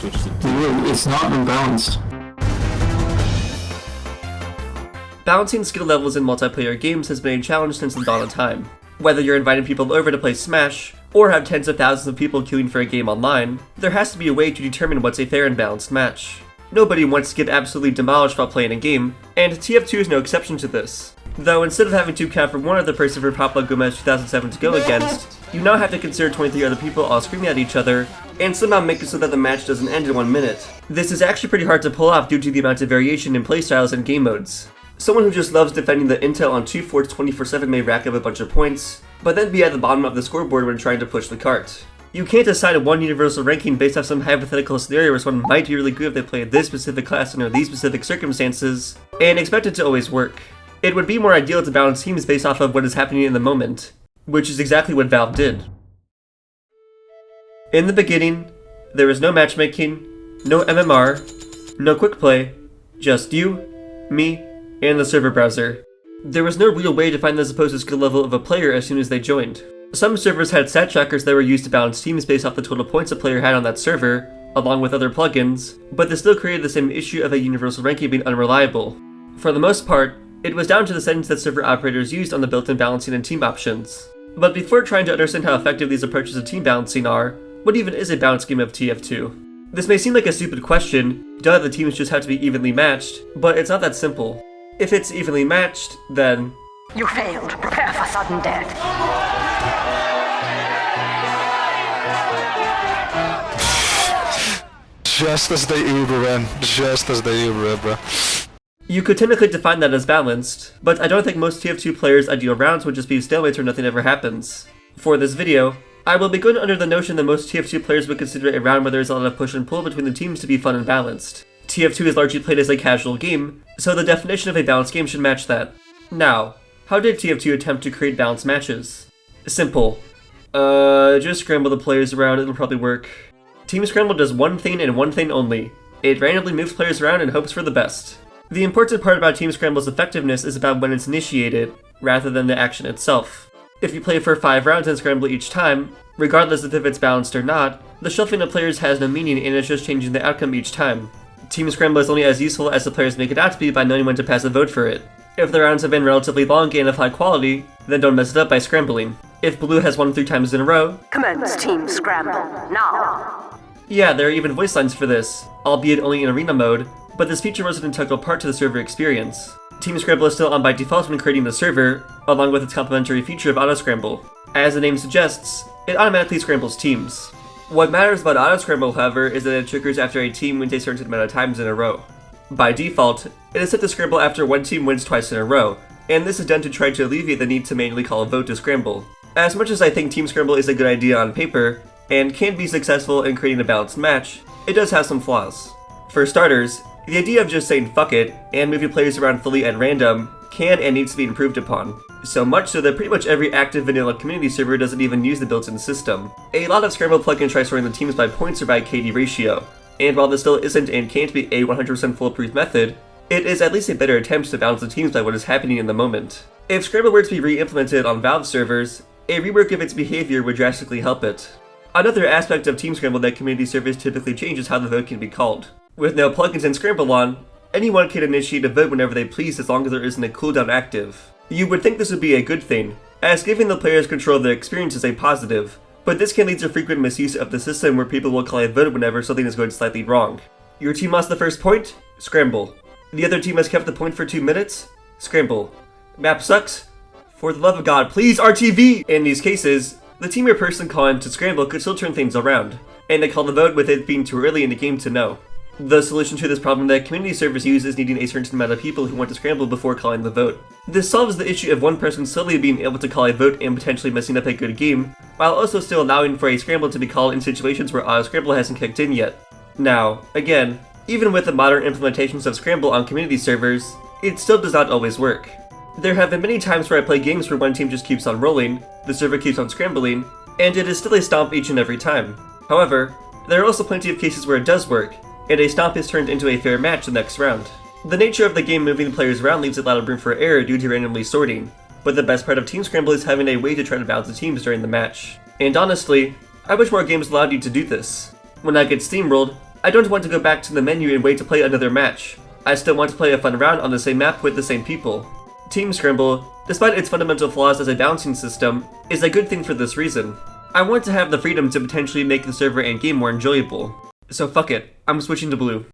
switch to... It's not unbalanced. Balancing skill levels in multiplayer games has been a challenge since the dawn of time. Whether you're inviting people over to play Smash, or have tens of thousands of people queuing for a game online, there has to be a way to determine what's a fair and balanced match. Nobody wants to get absolutely demolished while playing a game, and TF2 is no exception to this. Though instead of having to count for one other person for Pablo Gomez 2007 to go against, you now have to consider 23 other people all screaming at each other, and somehow make it so that the match doesn't end in 1 minute. This is actually pretty hard to pull off due to the amount of variation in playstyles and game modes. Someone who just loves defending the intel on 2 forts 24/7 may rack up a bunch of points, but then be at the bottom of the scoreboard when trying to push the cart. You can't assign one universal ranking based off some hypothetical scenario where someone might be really good if they play this specific class under these specific circumstances, and expect it to always work. It would be more ideal to balance teams based off of what is happening in the moment, which is exactly what Valve did. In the beginning, there was no matchmaking, no MMR, no quick play, just you, me, and the server browser. There was no real way to find the supposed skill level of a player as soon as they joined. Some servers had stat trackers that were used to balance teams based off the total points a player had on that server, along with other plugins, but this still created the same issue of a universal ranking being unreliable. For the most part, it was down to the settings that server operators used on the built-in balancing and team options. But before trying to understand how effective these approaches of team balancing are, what even is a balanced game of TF2? This may seem like a stupid question, duh, the teams just have to be evenly matched, but it's not that simple. If it's evenly matched, then... You failed. Prepare for sudden death. Just as they Uber ran. Just as they Uber ran, bro. You could technically define that as balanced, but I don't think most TF2 players' ideal rounds would just be stalemates where nothing ever happens. For this video, I will be going under the notion that most TF2 players would consider a round where there is a lot of push and pull between the teams to be fun and balanced. TF2 is largely played as a casual game, so the definition of a balanced game should match that. Now, how did TF2 attempt to create balanced matches? Simple. Just scramble the players around, it'll probably work. Team Scramble does one thing and one thing only. It randomly moves players around and hopes for the best. The important part about Team Scramble's effectiveness is about when it's initiated, rather than the action itself. If you play for 5 rounds and scramble each time, regardless of if it's balanced or not, the shuffling of players has no meaning and it's just changing the outcome each time. Team Scramble is only as useful as the players make it out to be by knowing when to pass a vote for it. If the rounds have been relatively long and of high quality, then don't mess it up by scrambling. If blue has won 3 times in a row, Commence Team Scramble, now. Yeah, there are even voice lines for this, albeit only in arena mode, but this feature was an integral part to the server experience. Team Scramble is still on by default when creating the server, along with its complementary feature of auto-scramble. As the name suggests, it automatically scrambles teams. What matters about auto-scramble, however, is that it triggers after a team wins a certain amount of times in a row. By default, it is set to scramble after one team wins twice in a row, and this is done to try to alleviate the need to manually call a vote to scramble. As much as I think Team Scramble is a good idea on paper, and can be successful in creating a balanced match, it does have some flaws. For starters, the idea of just saying fuck it, and moving players around fully at random, can and needs to be improved upon. So much so that pretty much every active vanilla community server doesn't even use the built-in system. A lot of Scramble plugins try sorting the teams by points or by KD ratio, and while this still isn't and can't be a 100% foolproof method, it is at least a better attempt to balance the teams by what is happening in the moment. If Scramble were to be re-implemented on Valve servers, a rework of its behavior would drastically help it. Another aspect of Team Scramble that community servers typically change is how the vote can be called. With no plugins and Scramble on, anyone can initiate a vote whenever they please as long as there isn't a cooldown active. You would think this would be a good thing, as giving the players control of their experience is a positive, but this can lead to frequent misuse of the system where people will call a vote whenever something is going slightly wrong. Your team lost the first point? Scramble. The other team has kept the point for 2 minutes? Scramble. Map sucks? For the love of God, please RTV! In these cases, the team or person calling to scramble could still turn things around, and they call the vote with it being too early in the game to know. The solution to this problem that community servers use is needing a certain amount of people who want to scramble before calling the vote. This solves the issue of one person slowly being able to call a vote and potentially messing up a good game, while also still allowing for a scramble to be called in situations where auto-scramble hasn't kicked in yet. Now, again, even with the modern implementations of scramble on community servers, it still does not always work. There have been many times where I play games where one team just keeps on rolling, the server keeps on scrambling, and it is still a stomp each and every time. However, there are also plenty of cases where it does work, and a stomp is turned into a fair match the next round. The nature of the game moving the players around leaves a lot of room for error due to randomly sorting, but the best part of Team Scramble is having a way to try to balance the teams during the match. And honestly, I wish more games allowed you to do this. When I get steamrolled, I don't want to go back to the menu and wait to play another match. I still want to play a fun round on the same map with the same people. Team Scramble, despite its fundamental flaws as a balancing system, is a good thing for this reason. I want to have the freedom to potentially make the server and game more enjoyable. So fuck it, I'm switching to blue.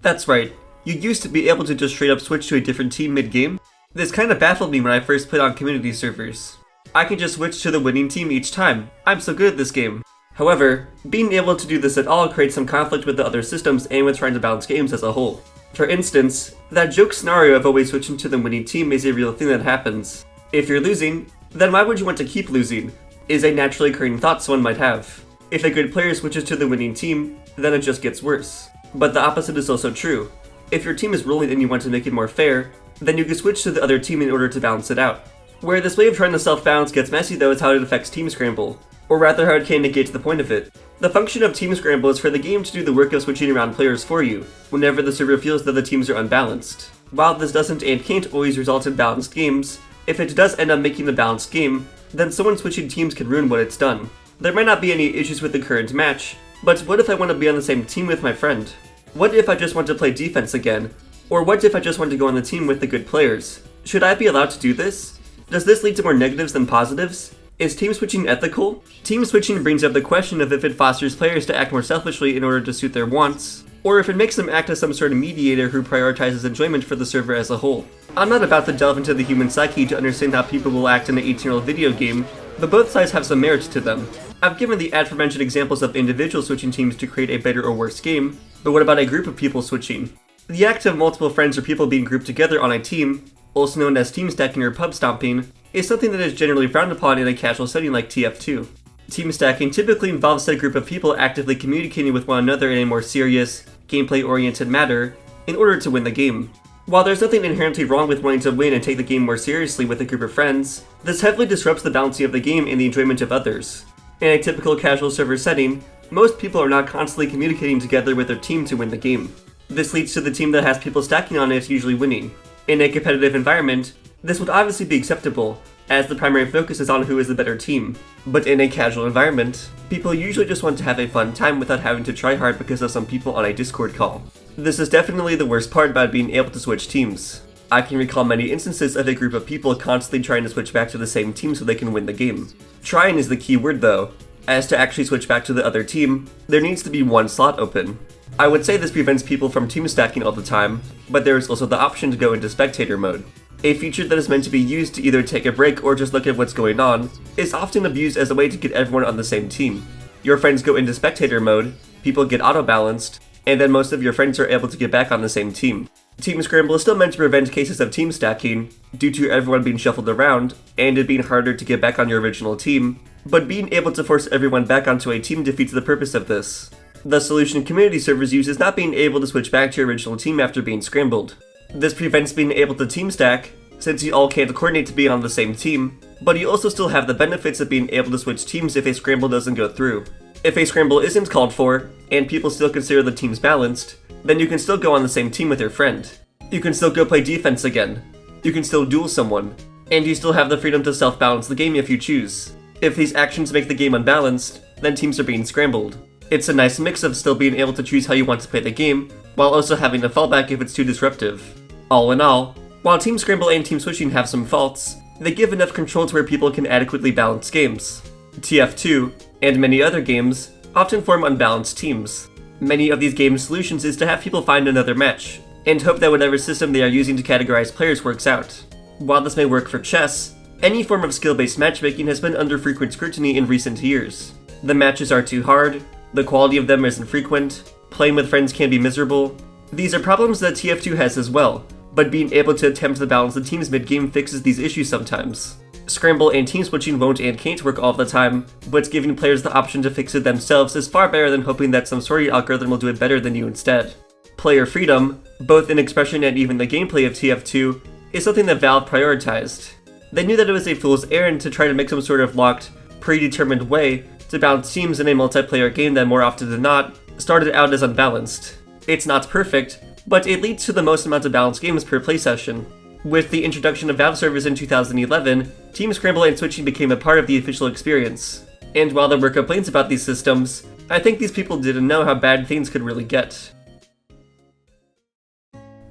That's right, you used to be able to just straight up switch to a different team mid-game. This kinda baffled me when I first played on community servers. I can just switch to the winning team each time. I'm so good at this game. However, being able to do this at all creates some conflict with the other systems and with trying to balance games as a whole. For instance, that joke scenario of always switching to the winning team is a real thing that happens. If you're losing, then why would you want to keep losing? Is a naturally occurring thought someone might have. If a good player switches to the winning team, then it just gets worse. But the opposite is also true. If your team is rolling and you want to make it more fair, then you can switch to the other team in order to balance it out. Where this way of trying to self-balance gets messy though is how it affects Team Scramble, or rather how it can negate the point of it. The function of Team Scramble is for the game to do the work of switching around players for you, whenever the server feels that the teams are unbalanced. While this doesn't and can't always result in balanced games, if it does end up making a balanced game, then someone switching teams can ruin what it's done. There might not be any issues with the current match, but what if I want to be on the same team with my friend? What if I just want to play defense again? Or what if I just want to go on the team with the good players? Should I be allowed to do this? Does this lead to more negatives than positives? Is team switching ethical? Team switching brings up the question of if it fosters players to act more selfishly in order to suit their wants, or if it makes them act as some sort of mediator who prioritizes enjoyment for the server as a whole. I'm not about to delve into the human psyche to understand how people will act in an 18-year-old video game, but both sides have some merit to them. I've given the aforementioned examples of individual switching teams to create a better or worse game, but what about a group of people switching? The act of multiple friends or people being grouped together on a team, also known as team stacking or pub stomping, is something that is generally frowned upon in a casual setting like TF2. Team stacking typically involves a group of people actively communicating with one another in a more serious, gameplay-oriented manner in order to win the game. While there's nothing inherently wrong with wanting to win and take the game more seriously with a group of friends, this heavily disrupts the balancing of the game and the enjoyment of others. In a typical casual server setting, most people are not constantly communicating together with their team to win the game. This leads to the team that has people stacking on it usually winning. In a competitive environment, this would obviously be acceptable, as the primary focus is on who is the better team. But in a casual environment, people usually just want to have a fun time without having to try hard because of some people on a Discord call. This is definitely the worst part about being able to switch teams. I can recall many instances of a group of people constantly trying to switch back to the same team so they can win the game. Trying is the key word though, as to actually switch back to the other team, there needs to be one slot open. I would say this prevents people from team stacking all the time, but there is also the option to go into spectator mode. A feature that is meant to be used to either take a break or just look at what's going on, is often abused as a way to get everyone on the same team. Your friends go into spectator mode, people get auto-balanced, and then most of your friends are able to get back on the same team. Team Scramble is still meant to prevent cases of team stacking, due to everyone being shuffled around, and it being harder to get back on your original team, but being able to force everyone back onto a team defeats the purpose of this. The solution community servers use is not being able to switch back to your original team after being scrambled. This prevents being able to team stack, since you all can't coordinate to be on the same team, but you also still have the benefits of being able to switch teams if a scramble doesn't go through. If a scramble isn't called for, and people still consider the teams balanced, then you can still go on the same team with your friend. You can still go play defense again. You can still duel someone. And you still have the freedom to self-balance the game if you choose. If these actions make the game unbalanced, then teams are being scrambled. It's a nice mix of still being able to choose how you want to play the game, while also having a fallback if it's too disruptive. All in all, while Team Scramble and Team Switching have some faults, they give enough control to where people can adequately balance games. TF2, and many other games, often form unbalanced teams. Many of these games' solutions is to have people find another match, and hope that whatever system they are using to categorize players works out. While this may work for chess, any form of skill-based matchmaking has been under frequent scrutiny in recent years. The matches are too hard, the quality of them isn't frequent, playing with friends can be miserable. These are problems that TF2 has as well, but being able to attempt to balance the teams mid-game fixes these issues sometimes. Scramble and team switching won't and can't work all the time, but giving players the option to fix it themselves is far better than hoping that some sort of algorithm will do it better than you instead. Player freedom, both in expression and even the gameplay of TF2, is something that Valve prioritized. They knew that it was a fool's errand to try to make some sort of locked, predetermined way to balance teams in a multiplayer game that more often than not started out as unbalanced. It's not perfect, but it leads to the most amount of balanced games per play session. With the introduction of Valve servers in 2011, Team Scramble and Switching became a part of the official experience. And while there were complaints about these systems, I think these people didn't know how bad things could really get.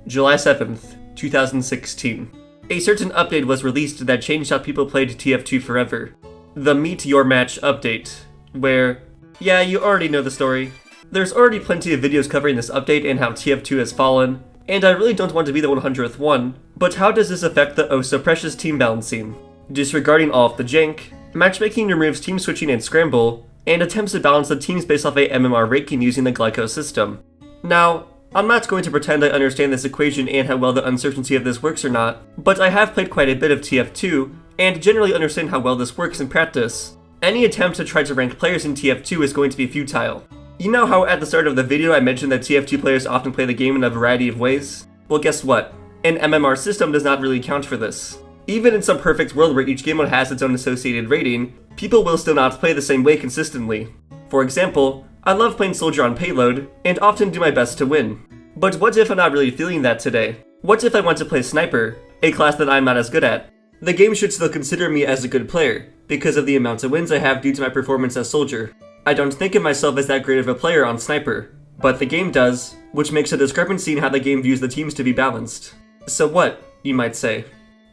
July 7th, 2016. A certain update was released that changed how people played TF2 forever. The Meet Your Match update, where, yeah, you already know the story. There's already plenty of videos covering this update and how TF2 has fallen, and I really don't want to be the 100th one, but how does this affect the oh so precious team balancing? Disregarding all of the jank, matchmaking removes team switching and scramble, and attempts to balance the teams based off a MMR ranking using the Glyco system. Now, I'm not going to pretend I understand this equation and how well the uncertainty of this works or not, but I have played quite a bit of TF2, and generally understand how well this works in practice. Any attempt to try to rank players in TF2 is going to be futile. You know how at the start of the video I mentioned that TF2 players often play the game in a variety of ways? Well, guess what? An MMR system does not really account for this. Even in some perfect world where each game mode has its own associated rating, people will still not play the same way consistently. For example, I love playing Soldier on Payload, and often do my best to win. But what if I'm not really feeling that today? What if I want to play Sniper, a class that I'm not as good at? The game should still consider me as a good player, because of the amount of wins I have due to my performance as Soldier. I don't think of myself as that great of a player on Sniper, but the game does, which makes a discrepancy in how the game views the teams to be balanced. So what, you might say?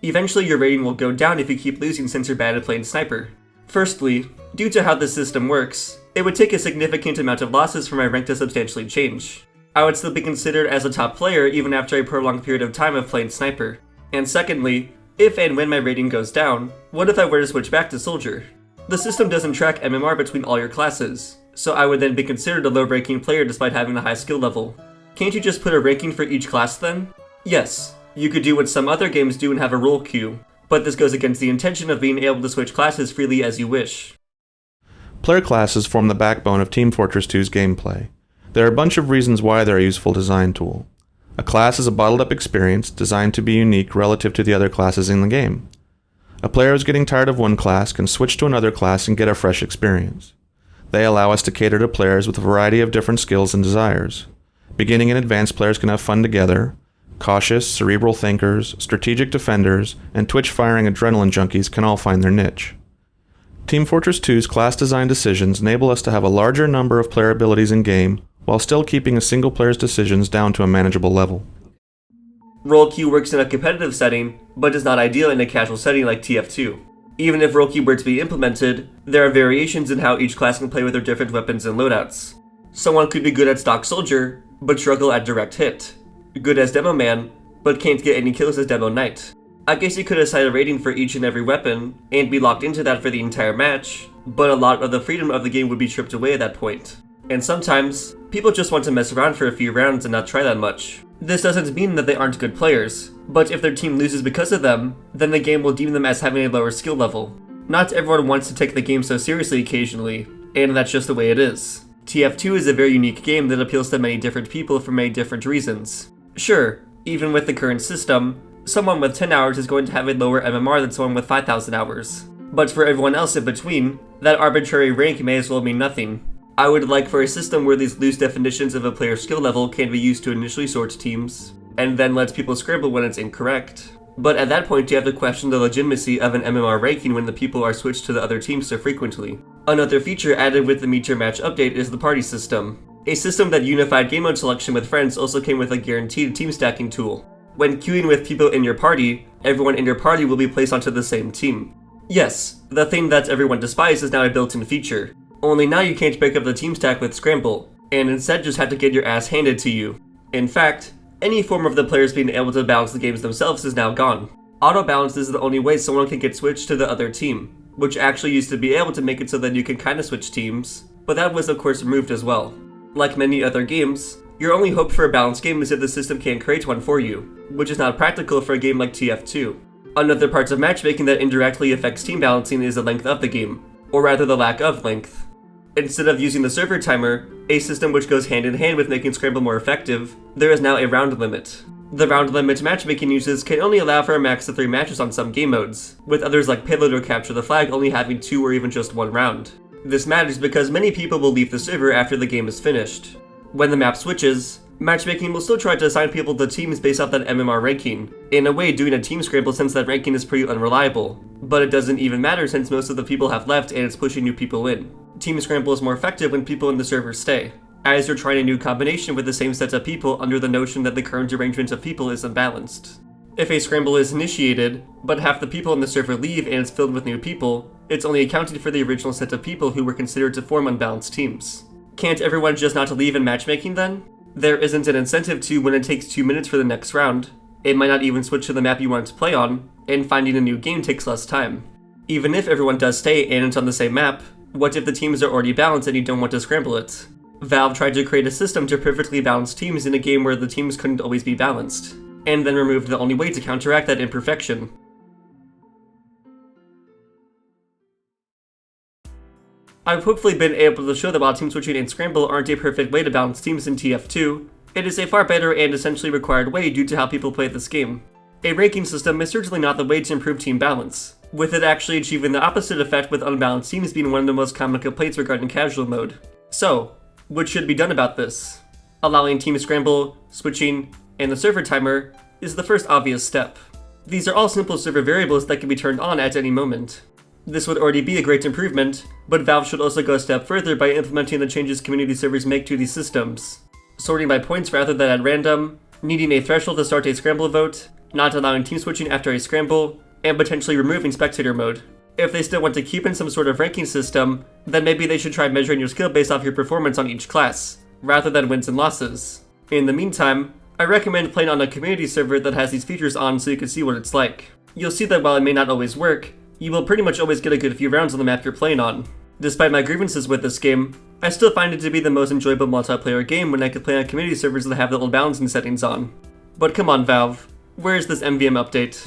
Eventually your rating will go down if you keep losing since you're bad at playing Sniper. Firstly, due to how this system works, it would take a significant amount of losses for my rank to substantially change. I would still be considered as a top player even after a prolonged period of time of playing Sniper. And secondly, if and when my rating goes down, what if I were to switch back to Soldier? The system doesn't track MMR between all your classes, so I would then be considered a low-ranking player despite having a high skill level. Can't you just put a ranking for each class then? Yes, you could do what some other games do and have a role queue, but this goes against the intention of being able to switch classes freely as you wish. Player classes form the backbone of Team Fortress 2's gameplay. There are a bunch of reasons why they're a useful design tool. A class is a bottled-up experience designed to be unique relative to the other classes in the game. A player who's getting tired of one class can switch to another class and get a fresh experience. They allow us to cater to players with a variety of different skills and desires. Beginning and advanced players can have fun together. Cautious, cerebral thinkers, strategic defenders, and twitch-firing adrenaline junkies can all find their niche. Team Fortress 2's class design decisions enable us to have a larger number of player abilities in-game, while still keeping a single player's decisions down to a manageable level. Role queue works in a competitive setting, but is not ideal in a casual setting like TF2. Even if role queue were to be implemented, there are variations in how each class can play with their different weapons and loadouts. Someone could be good at stock Soldier, but struggle at direct hit. Good as Demo Man, but can't get any kills as Demo Knight. I guess you could assign a rating for each and every weapon, and be locked into that for the entire match, but a lot of the freedom of the game would be stripped away at that point. And sometimes, people just want to mess around for a few rounds and not try that much. This doesn't mean that they aren't good players, but if their team loses because of them, then the game will deem them as having a lower skill level. Not everyone wants to take the game so seriously occasionally, and that's just the way it is. TF2 is a very unique game that appeals to many different people for many different reasons. Sure, even with the current system, someone with 10 hours is going to have a lower MMR than someone with 5,000 hours. But for everyone else in between, that arbitrary rank may as well mean nothing. I would like for a system where these loose definitions of a player's skill level can be used to initially sort teams, and then lets people scramble when it's incorrect. But at that point you have to question the legitimacy of an MMR ranking when the people are switched to the other teams so frequently. Another feature added with the Meet Your Match update is the party system. A system that unified game mode selection with friends also came with a guaranteed team stacking tool. When queuing with people in your party, everyone in your party will be placed onto the same team. Yes, the thing that everyone despises is now a built-in feature. Only now you can't break up the team stack with Scramble, and instead just have to get your ass handed to you. In fact, any form of the players being able to balance the games themselves is now gone. Auto-balance is the only way someone can get switched to the other team, which actually used to be able to make it so that you can kinda switch teams, but that was of course removed as well. Like many other games, your only hope for a balanced game is if the system can't create one for you, which is not practical for a game like TF2. Another part of matchmaking that indirectly affects team balancing is the length of the game, or rather the lack of length. Instead of using the server timer, a system which goes hand in hand with making Scramble more effective, there is now a round limit. The round limit matchmaking uses can only allow for a max of 3 matches on some game modes, with others like Peddler or Capture the Flag only having 2 or even just 1 round. This matters because many people will leave the server after the game is finished. When the map switches, matchmaking will still try to assign people to teams based off that MMR ranking, in a way doing a team scramble since that ranking is pretty unreliable, but it doesn't even matter since most of the people have left and it's pushing new people in. Team Scramble is more effective when people in the server stay, as you're trying a new combination with the same set of people under the notion that the current arrangement of people is unbalanced. If a scramble is initiated, but half the people in the server leave and it's filled with new people, it's only accounted for the original set of people who were considered to form unbalanced teams. Can't everyone just not leave in matchmaking then? There isn't an incentive to when it takes 2 minutes for the next round. It might not even switch to the map you want to play on, and finding a new game takes less time. Even if everyone does stay and it's on the same map, what if the teams are already balanced and you don't want to scramble it? Valve tried to create a system to perfectly balance teams in a game where the teams couldn't always be balanced, and then removed the only way to counteract that imperfection. I've hopefully been able to show that while team switching and scramble aren't a perfect way to balance teams in TF2, it is a far better and essentially required way due to how people play this game. A ranking system is certainly not the way to improve team balance, with it actually achieving the opposite effect with unbalanced teams being one of the most common complaints regarding casual mode. So, what should be done about this? Allowing team scramble, switching, and the server timer is the first obvious step. These are all simple server variables that can be turned on at any moment. This would already be a great improvement, but Valve should also go a step further by implementing the changes community servers make to these systems. Sorting by points rather than at random, needing a threshold to start a scramble vote, not allowing team switching after a scramble, and potentially removing spectator mode. If they still want to keep in some sort of ranking system, then maybe they should try measuring your skill based off your performance on each class, rather than wins and losses. In the meantime, I recommend playing on a community server that has these features on so you can see what it's like. You'll see that while it may not always work, you will pretty much always get a good few rounds on the map you're playing on. Despite my grievances with this game, I still find it to be the most enjoyable multiplayer game when I can play on community servers that have the old balancing settings on. But come on Valve, where is this MVM update?